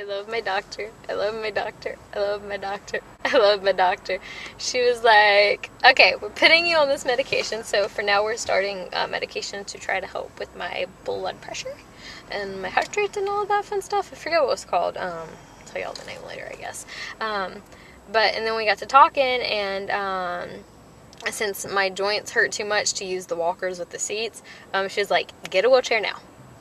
I love my doctor. I love my doctor. I love my doctor. I love my doctor. She was like, okay, we're putting you on this medication. So for now, we're starting medication to try to help with my blood pressure and my heart rate and all of that fun stuff. I forget what it was called. I'll tell y'all the name later, I guess. And then we got to talking, and since my joints hurt too much to use the walkers with the seats, she was like, get a wheelchair now.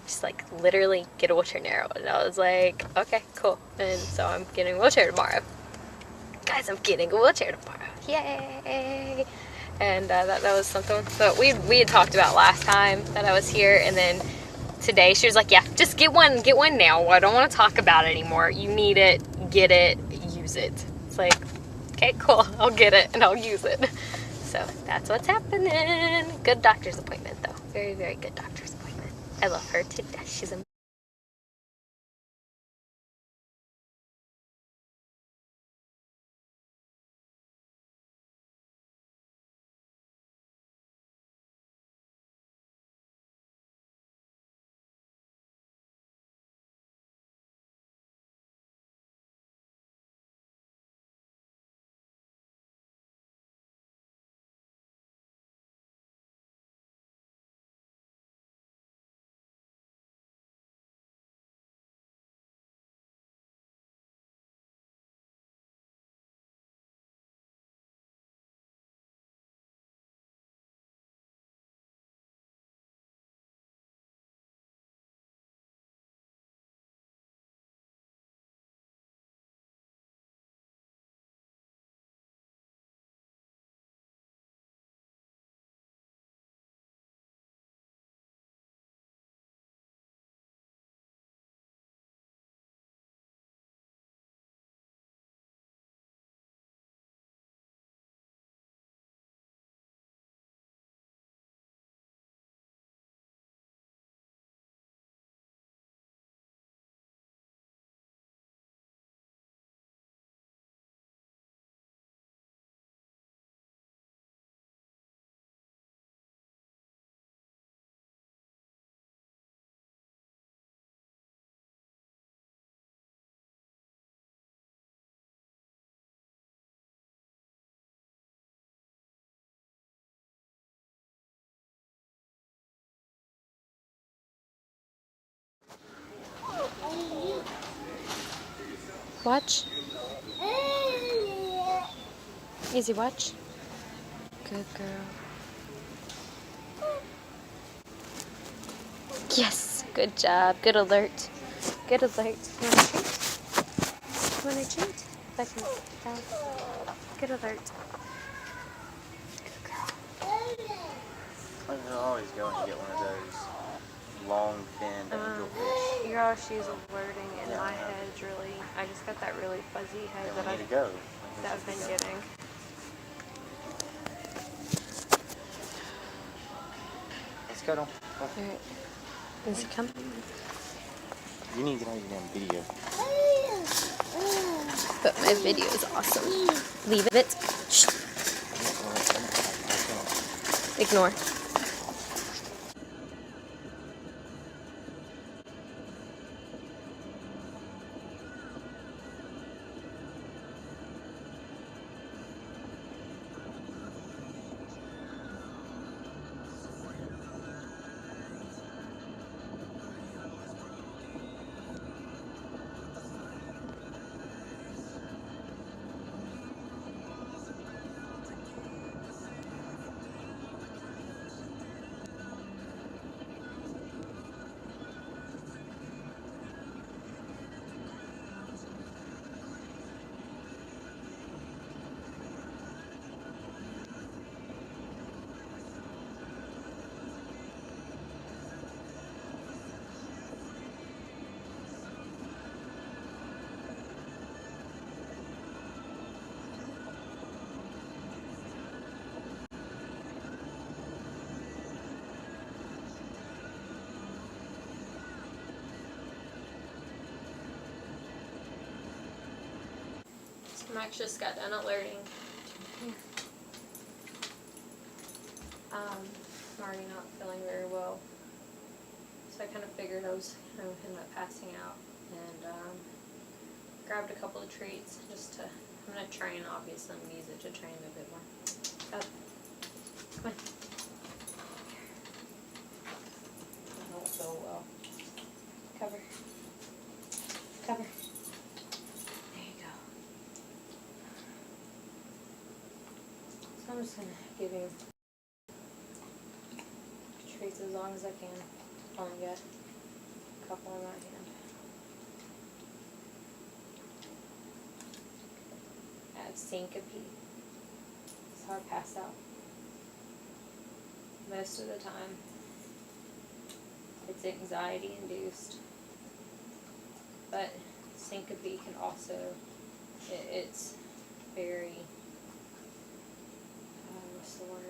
She's like, literally, get a wheelchair now. And I was like, okay, cool. And so I'm getting a wheelchair tomorrow. Guys, I'm getting a wheelchair tomorrow. Yay! And that was something that we had talked about last time that I was here. And then today she was like, yeah, just get one now. I don't want to talk about it anymore. You need it, get it, use it. It's like, okay, cool. I'll get it and I'll use it. So that's what's happening. Good doctor's appointment, though. Very, very good doctor's appointment. I love her to death. She's amazing. Watch. Easy watch. Good girl. Yes, good job. Good alert. Good alert. You want a treat? You want a treat? If I can good alert. Good girl. I'll always go and get one of those long-finned angelfish. Girl, she's alerting, and my head's really, I just got that really fuzzy head Yeah, that we need to go. I've been getting. Let's go, don't. Alright. Is he coming? You need to get on your damn video. But my video is awesome. Leave it. Shh. Ignore. Max just got done alerting. I'm already not feeling very well, so I kind of figured I was going to end up passing out, and grabbed a couple of treats just to, I'm going to train, obviously, I'm going to use it to train a bit more. Come on. I don't feel well. Cover. Cover. There you go. So I'm just going to give him treats as long as I can. Only got a couple in my hand. I have syncope. So I pass out. Most of the time, it's anxiety induced. But syncope can also, it's very, what's the word?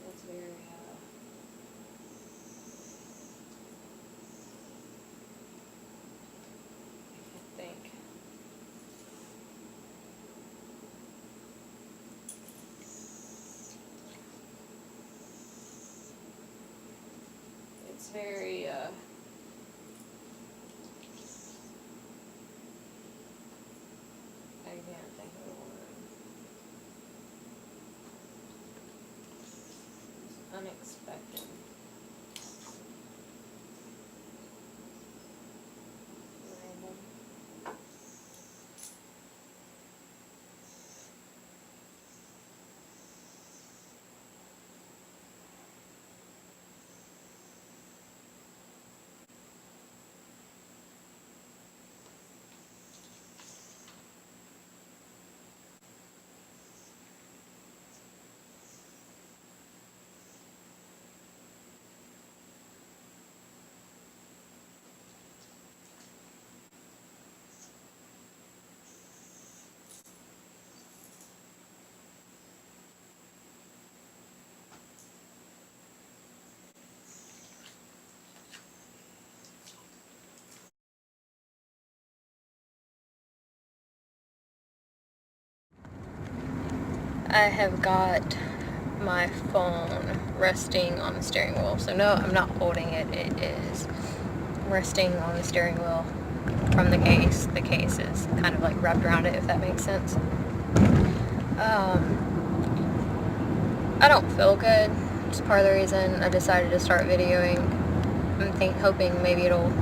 It's very, I think. It's very, I can't think of the word. It's unexpected. Random. I have got my phone resting on the steering wheel. So no, I'm not holding it. It is resting on the steering wheel from the case. The case is kind of like wrapped around it, if that makes sense. I don't feel good. It's part of the reason I decided to start videoing. I'm hoping maybe it'll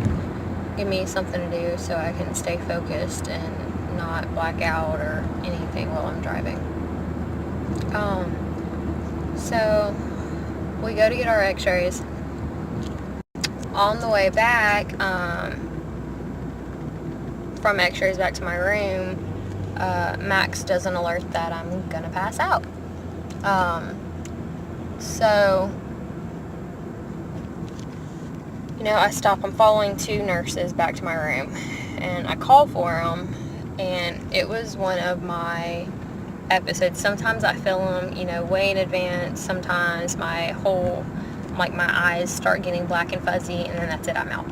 give me something to do so I can stay focused and not black out or anything while I'm driving. So we go to get our x-rays. On the way back, from x-rays back to my room, Max does an alert that I'm gonna pass out. So, you know, I stop. I'm following two nurses back to my room, and I call for them, and it was one of my episodes. Sometimes I feel them, you know, way in advance. Sometimes my eyes start getting black and fuzzy, and then that's it, I'm out.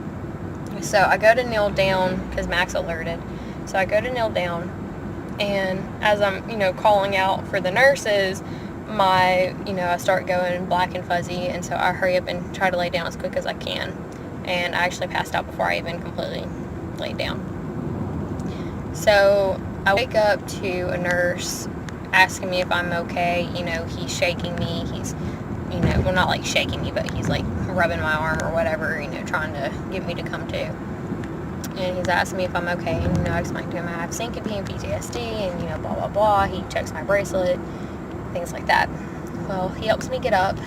So I go to kneel down, because Max alerted. So I go to kneel down, and as I'm, you know, calling out for the nurses, I start going black and fuzzy, and so I hurry up and try to lay down as quick as I can. And I actually passed out before I even completely laid down. So I wake up to a nurse asking me if I'm okay. You know, he's shaking me. He's, you know, well, not like shaking me, but he's like rubbing my arm or whatever, you know, trying to get me to come to. And he's asking me if I'm okay. And, you know, I explained to him I have syncope and PTSD and, you know, blah, blah, blah. He checks my bracelet, things like that. Well, he helps me get up.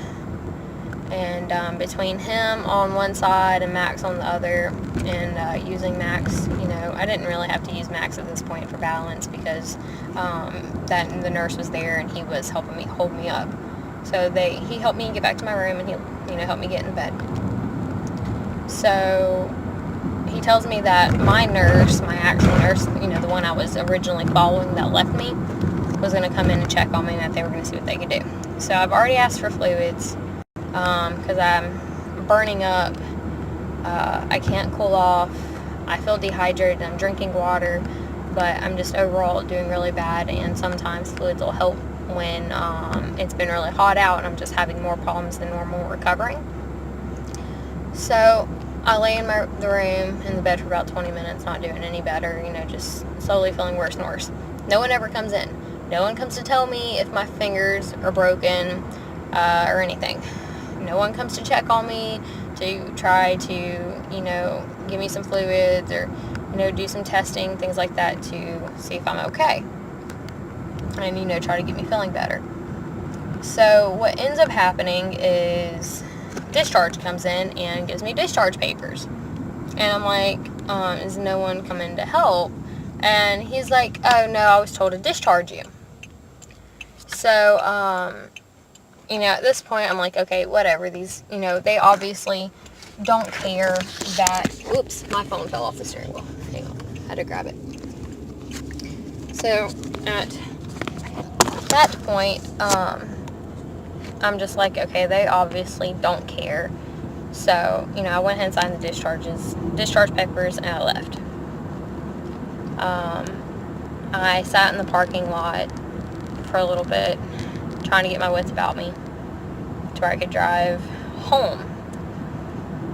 And between him on one side and Max on the other, and using Max, you know, I didn't really have to use Max at this point for balance, because the nurse was there and he was helping me hold me up. So he helped me get back to my room, and he, you know, helped me get in bed. So he tells me that my actual nurse, you know, the one I was originally following that left me, was going to come in and check on me, and that they were going to see what they could do. So I've already asked for fluids, because I'm burning up. I can't cool off. I feel dehydrated. I'm drinking water, but I'm just overall doing really bad, and sometimes fluids will help when it's been really hot out and I'm just having more problems than normal recovering. So I lay in the room in the bed for about 20 minutes, not doing any better, you know, just slowly feeling worse and worse. No one ever comes in. No one comes to tell me if my fingers are broken or anything. No one comes to check on me to try to, you know, give me some fluids or, you know, do some testing, things like that to see if I'm okay. And, you know, try to get me feeling better. So what ends up happening is discharge comes in and gives me discharge papers. And I'm like, is no one coming to help? And he's like, oh no, I was told to discharge you. So, you know, at this point, I'm like, okay, whatever. These, you know, they obviously don't care that, oops, my phone fell off the steering wheel. Hang on, I had to grab it. So, at that point, I'm just like, okay, they obviously don't care. So, you know, I went ahead and signed the discharge papers, and I left. I sat in the parking lot for a little bit, trying to get my wits about me to where I could drive home.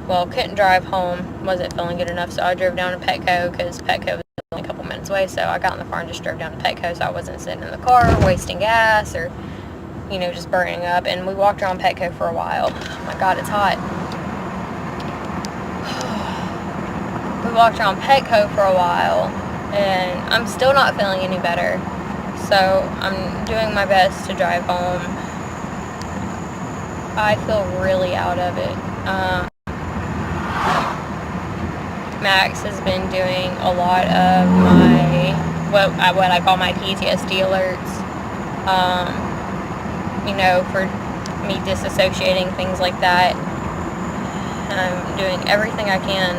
Well, couldn't drive home, wasn't feeling good enough, so I drove down to Petco because Petco was only a couple minutes away, so I got in the car and just drove down to Petco so I wasn't sitting in the car wasting gas or, you know, just burning up. And we walked around Petco for a while. Oh my God, it's hot. We walked around Petco for a while, and I'm still not feeling any better. So I'm doing my best to drive home. I feel really out of it. Max has been doing a lot of my, what I call my PTSD alerts. You know, for me disassociating, things like that. I'm doing everything I can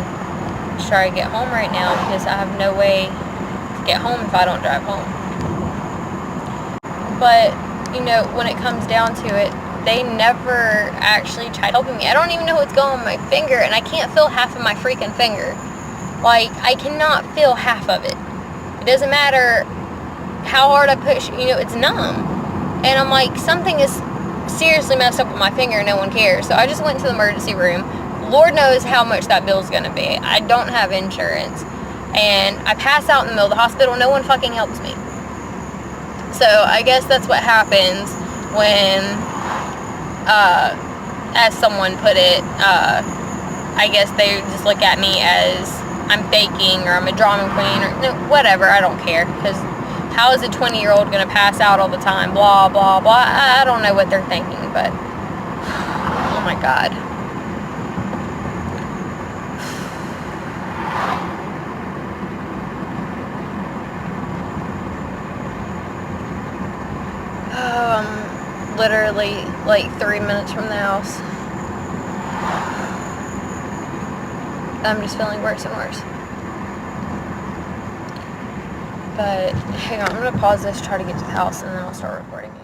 to try to get home right now because I have no way to get home if I don't drive home. But, you know, when it comes down to it, they never actually tried helping me. I don't even know what's going on my finger, and I can't feel half of my freaking finger. Like, I cannot feel half of it. It doesn't matter how hard I push, you know, it's numb. And I'm like, something is seriously messed up with my finger and no one cares. So I just went to the emergency room. Lord knows how much that bill's gonna be. I don't have insurance. And I pass out in the middle of the hospital. No one fucking helps me. So I guess that's what happens when, as someone put it, I guess they just look at me as I'm faking or I'm a drama queen or no, whatever. I don't care, because how is a 20-year-old going to pass out all the time? Blah, blah, blah. I don't know what they're thinking, but oh my God. Oh, I'm literally like 3 minutes from the house. I'm just feeling worse and worse. But hang on, I'm going to pause this, try to get to the house, and then I'll start recording it.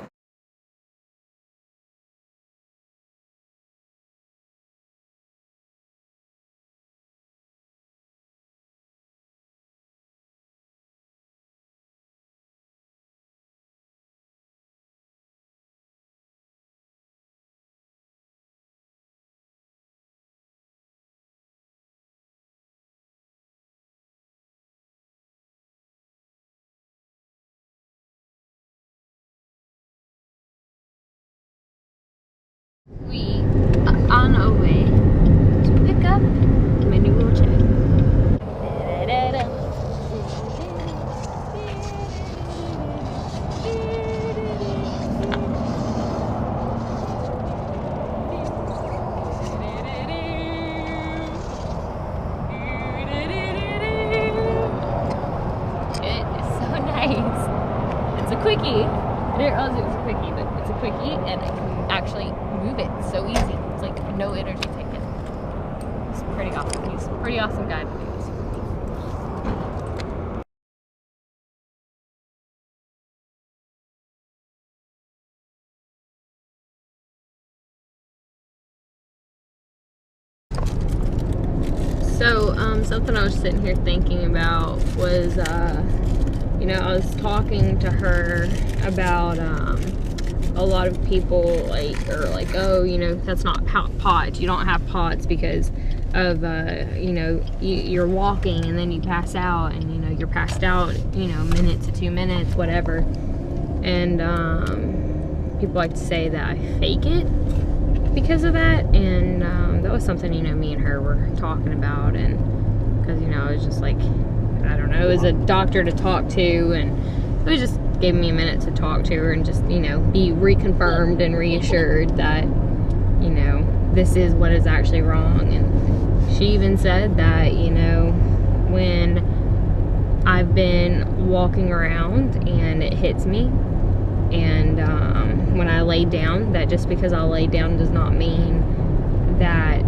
We are on our way to pick up my new wheelchair. It is so nice. It's a quickie. I didn't realize it was a quickie, but it's a quickie and I can actually move it so easy. It's like no energy taken. It's pretty awesome. He's a pretty awesome guy to do this for me. So, something I was sitting here thinking about was, you know, I was talking to her about, a lot of people, like, are like, oh, you know, that's not POTS. You don't have POTS because of you know, you're walking and then you pass out, and you know you're passed out, you know, minute to 2 minutes, whatever. And people like to say that I fake it because of that, and that was something, you know, me and her were talking about. And because, you know, it was just like, I don't know, it was a doctor to talk to, and it just gave me a minute to talk to her and just, you know, be reconfirmed and reassured that, you know, this is what is actually wrong. And she even said that, you know, when I've been walking around and it hits me, and when I lay down, that just because I lay down does not mean that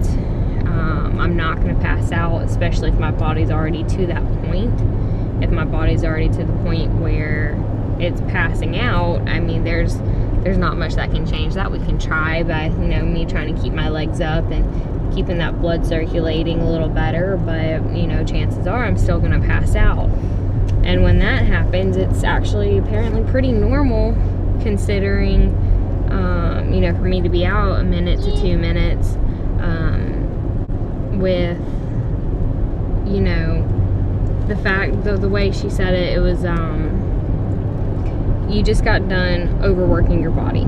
I'm not going to pass out, especially if my body's already to that point. If my body's already to the point where it's passing out, I mean, there's not much that can change that. We can try by, you know, me trying to keep my legs up and keeping that blood circulating a little better, but, you know, chances are I'm still going to pass out. And when that happens, it's actually apparently pretty normal, considering, you know, for me to be out a minute to 2 minutes, with, you know, the fact, the way she said it, it was, you just got done overworking your body.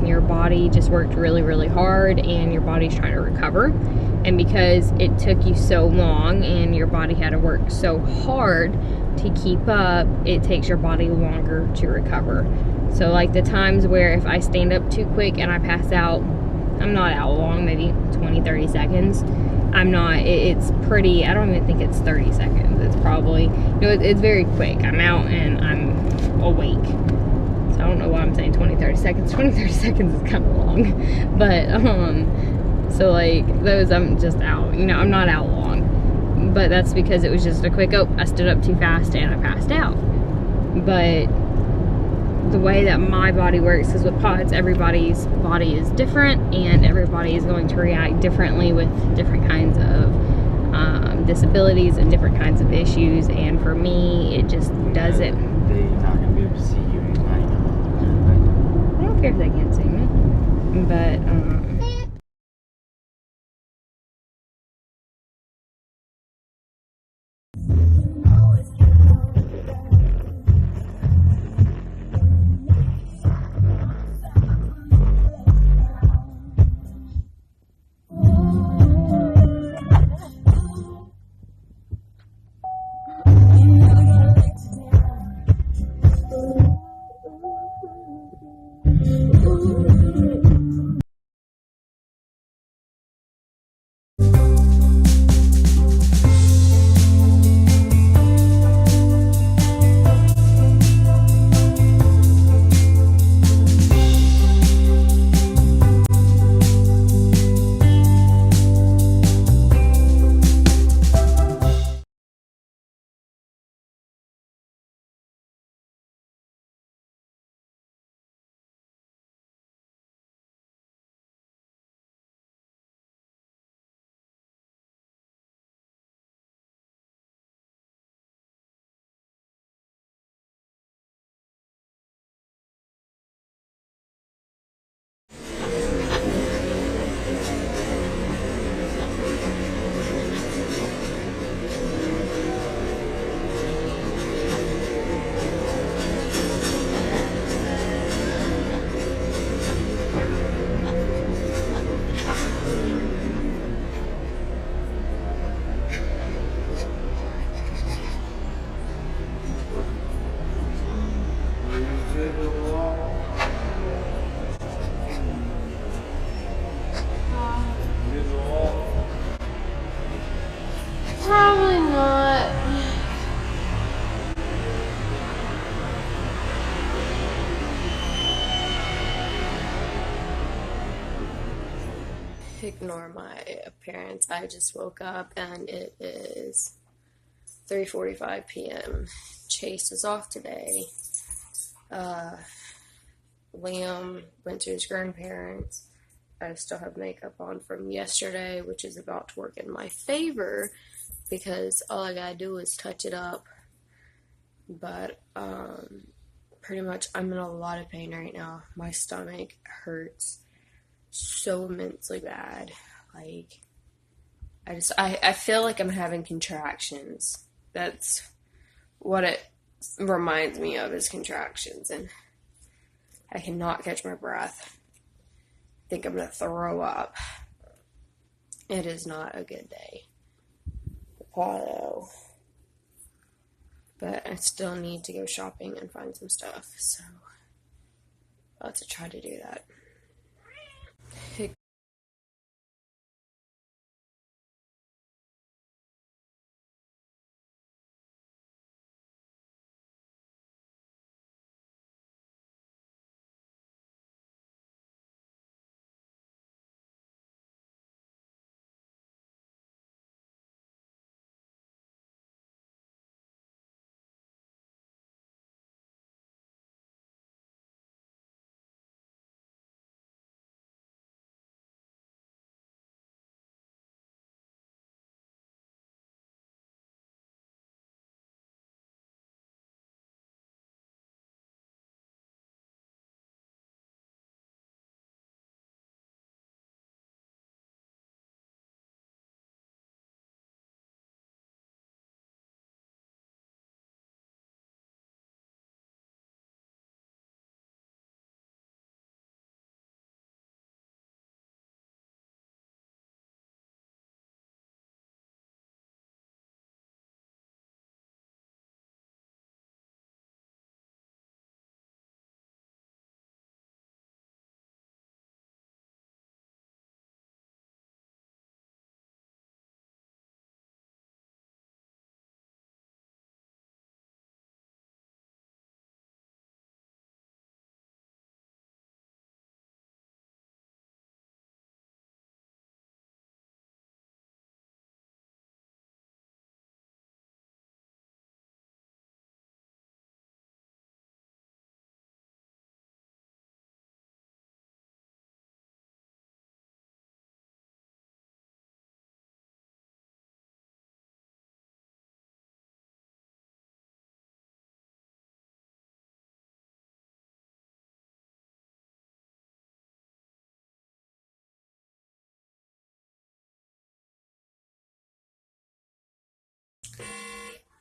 Your body just worked really, really hard, and your body's trying to recover. And because it took you so long and your body had to work so hard to keep up, it takes your body longer to recover. So like the times where if I stand up too quick and I pass out, I'm not out long, maybe 20-30 seconds. I'm not, it's pretty, I don't even think it's 30 seconds. It's probably, you know, it's very quick. I'm out and I'm awake. So I don't know why I'm saying 20-30 seconds. 20-30 seconds is kind of long. But, so like those, I'm just out, you know, I'm not out long. But that's because it was just a quick, oh, I stood up too fast and I passed out. But the way that my body works is with POTS, everybody's body is different, and everybody is going to react differently with different kinds of disabilities and different kinds of issues. And for me, it just doesn't. They're not going to be able to see you anytime. I don't care if they can't see me, but Probably not. Ignore my appearance. I just woke up and it is 3:45 p.m. Chase is off today. Liam went to his grandparents. I still have makeup on from yesterday, which is about to work in my favor because all I gotta do is touch it up. But pretty much I'm in a lot of pain right now. My stomach hurts so immensely bad. Like, I feel like I'm having contractions. That's what it reminds me of, is contractions, and I cannot catch my breath. I think I'm going to throw up. It is not a good day. Though. But I still need to go shopping and find some stuff, so I'll have to try to do that.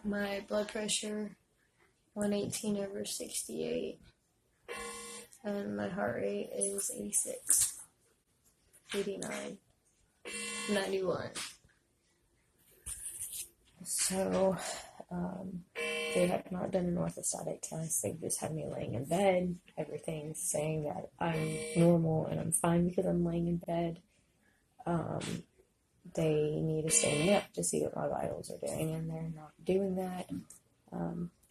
My blood pressure, 118/68, and my heart rate is 86, 89, 91. So, they have not done an orthostatic test. They've just had me laying in bed. Everything's saying that I'm normal and I'm fine because I'm laying in bed. They need to stand me up to see what my vitals are doing, and they're not doing that.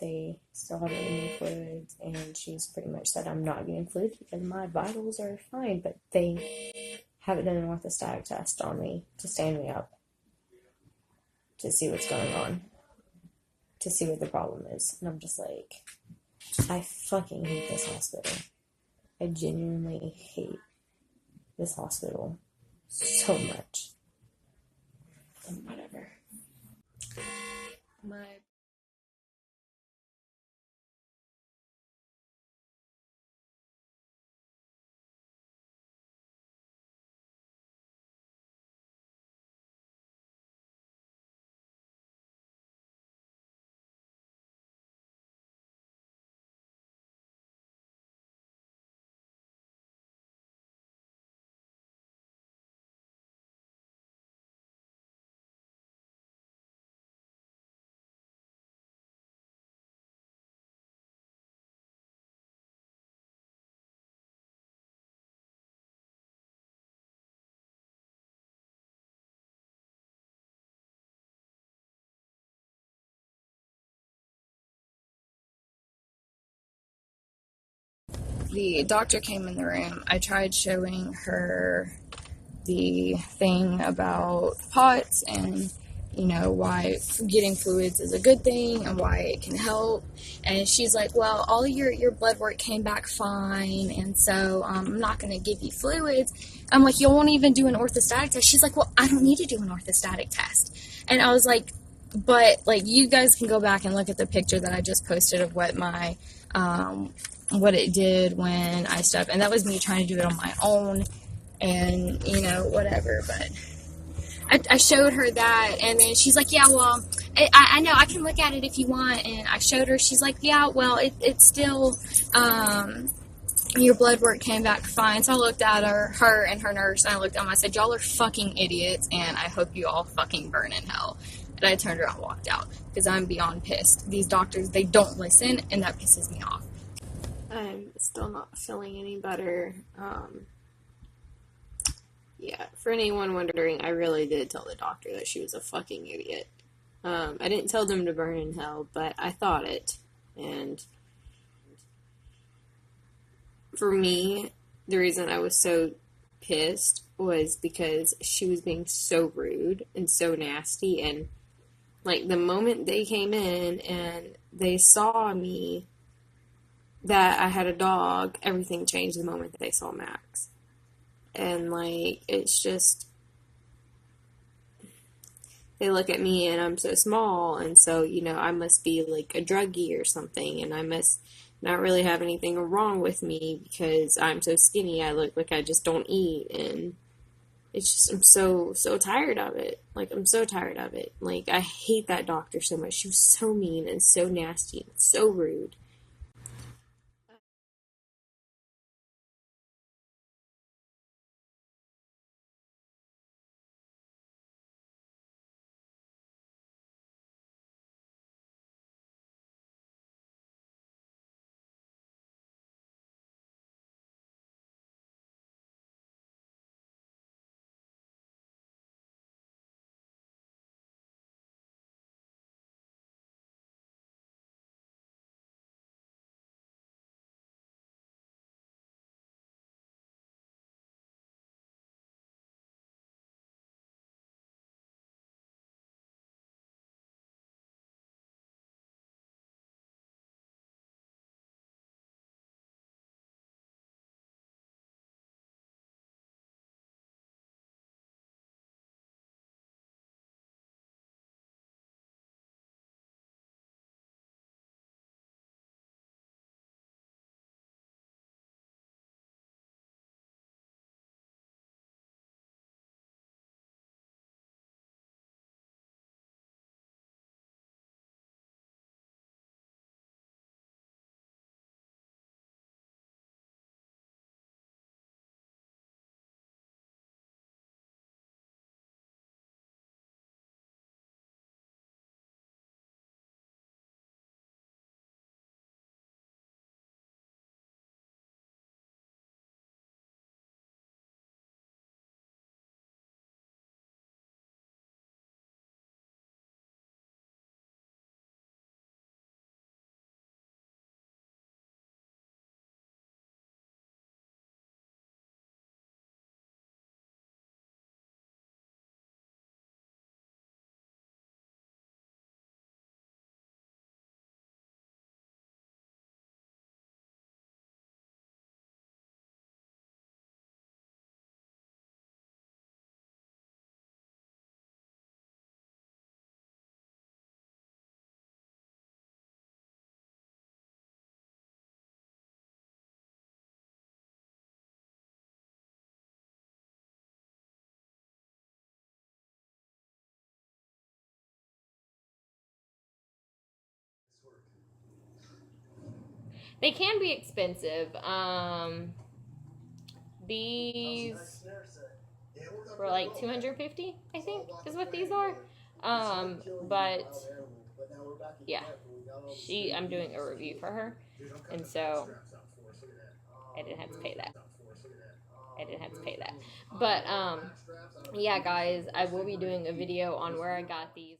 They still haven't given me fluids, and she's pretty much said I'm not getting fluids because my vitals are fine, but they haven't done an orthostatic test on me to stand me up to see what's going on, to see what the problem is. And I'm just like, I fucking hate this hospital. I genuinely hate this hospital so much. Whatever. The doctor came in the room. I tried showing her the thing about POTS and, why getting fluids is a good thing and why it can help. And she's like, well, all your blood work came back fine, and so I'm not going to give you fluids. I'm like, you won't even do an orthostatic test? She's like, well, I don't need to do an orthostatic test. And I was like, but, you guys can go back and look at the picture that I just posted of what my, what it did when I stepped, and that was me trying to do it on my own, and, whatever, but I showed her that, and then she's like, yeah, well, I know, I can look at it if you want. And I showed her, she's like, yeah, well, it's still, your blood work came back fine. So I looked at her and her nurse, and I looked at them, I said, y'all are fucking idiots, and I hope you all fucking burn in hell. And I turned around and walked out, because I'm beyond pissed. These doctors, they don't listen, and that pisses me off. I'm still not feeling any better. Yeah, for anyone wondering, I really did tell the doctor that she was a fucking idiot. I didn't tell them to burn in hell, but I thought it. And for me, the reason I was so pissed was because she was being so rude and so nasty. And, like, the moment they came in and they saw me, that I had a dog, everything changed the moment that they saw Max. And, like, it's just, they look at me and I'm so small, and so, you know, I must be like a druggie or something, and I must not really have anything wrong with me because I'm so skinny. I look like I just don't eat, and it's just, I'm so tired of it. Like, I'm so tired of it. Like, I hate that doctor so much. She was so mean and so nasty and so rude. They can be expensive. These were like 250, I think, is what these are. But yeah, I'm doing a review for her, and so I didn't have to pay that. I didn't have to pay that. But yeah, guys, I will be doing a video on where I got these.